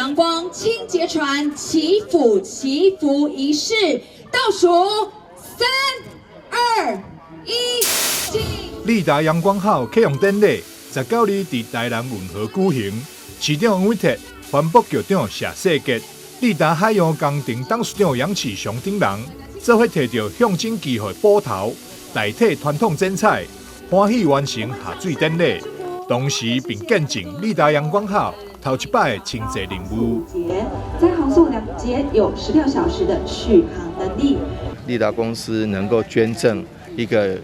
阳光清洁船祈福仪式倒数3、2、1，起！利达阳光号启用典礼19日伫台南运河举行，市长王伟哲、环保局长谢世杰、利达海洋工程董事长杨启雄等人，做伙摕到象征机会捕头，代替传统剪彩，欢喜完成下水典礼。同时并见证利达阳光号头一摆的清洁任务。在航送2节有16小时的续航能力。利达公司能够捐赠一个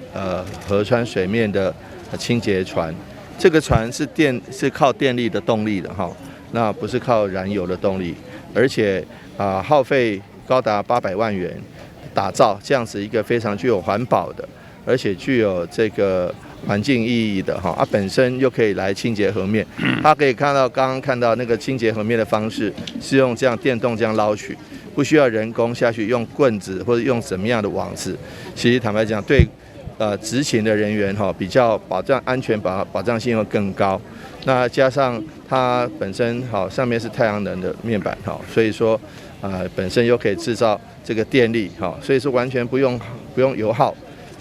河川水面的清洁船，这个船是靠电力的动力的哈，那不是靠燃油的动力，而且耗费高达800万元打造这样子一个非常具有环保的，而且具有这个环境意义的哈，本身又可以来清洁河面。它可以刚刚看到那个清洁河面的方式是用这样电动这样捞取，不需要人工下去用棍子或者用什么样的网子。其实坦白讲，对执勤的人员哈比较保障安全保障性会更高。那加上它本身好上面是太阳能的面板哈，所以说本身又可以制造这个电力哈，所以说完全不用油耗。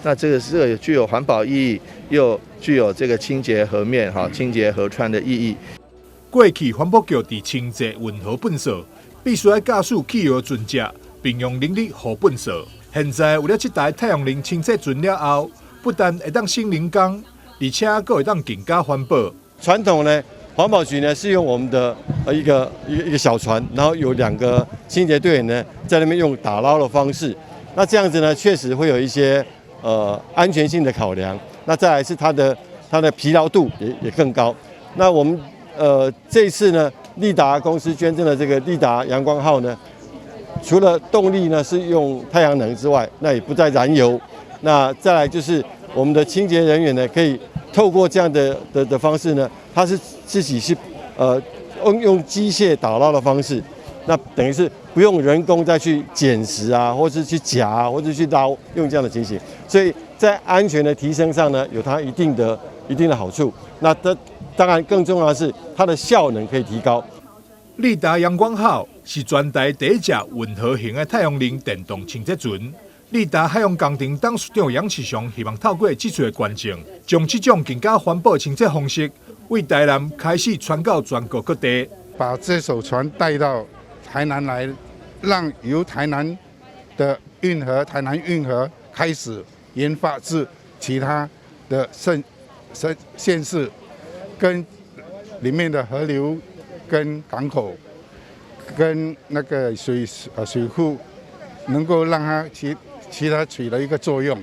那这个具有环保意义，又具有这个清洁河面、清洁河川的意义。过去环保局伫清洁运河粪扫，必须要驾驶汽油船只，并用人力互粪扫。现在有了这台太阳能清洁船了后，不但会当省人工，而且还会当更加环保。传统呢，环保局呢是用我们的一个小船，然后有2个清洁队员呢在那边用打捞的方式。那这样子呢，确实会有一些安全性的考量，那再来是它的疲劳度也更高。那我们这一次呢，利达公司捐赠的这个利达阳光号呢，除了动力呢是用太阳能之外，那也不再燃油。那再来就是我们的清洁人员呢，可以透过这样的方式呢，他是自己是用机械打捞的方式，那等于是不用人工再去捡拾啊，或是去夹啊，或者去捞，用这样的情形，所以在安全的提升上呢，有它一定的好处。那当然更重要的是它的效能可以提高。利达阳光号是全台第一只混合型的太阳能电动清洁船。利达海洋工程董事长杨启雄希望透过这次的捐赠，将这种更加环保的清洁方式，为台南开始传到全国各地。把这艘船带到台南来，让由台南的台南运河开始研发至其他的县市，跟里面的河流、跟港口、跟那个水库，能够让它其他起了一个作用。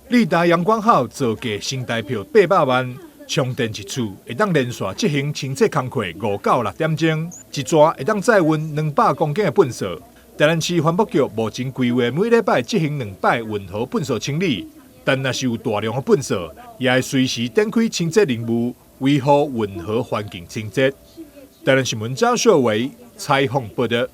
利达阳光号造价新台票800万。充电一次会当连续执行清洁工作5到6点钟，一抓会当载运200公斤的粪扫。台南市环保局目前规划每礼拜执行2摆运河粪扫清理，但若是有大量的粪扫，也会随时展开清洁任务，维护运河环境清洁。台南新闻张秀伟采访报道。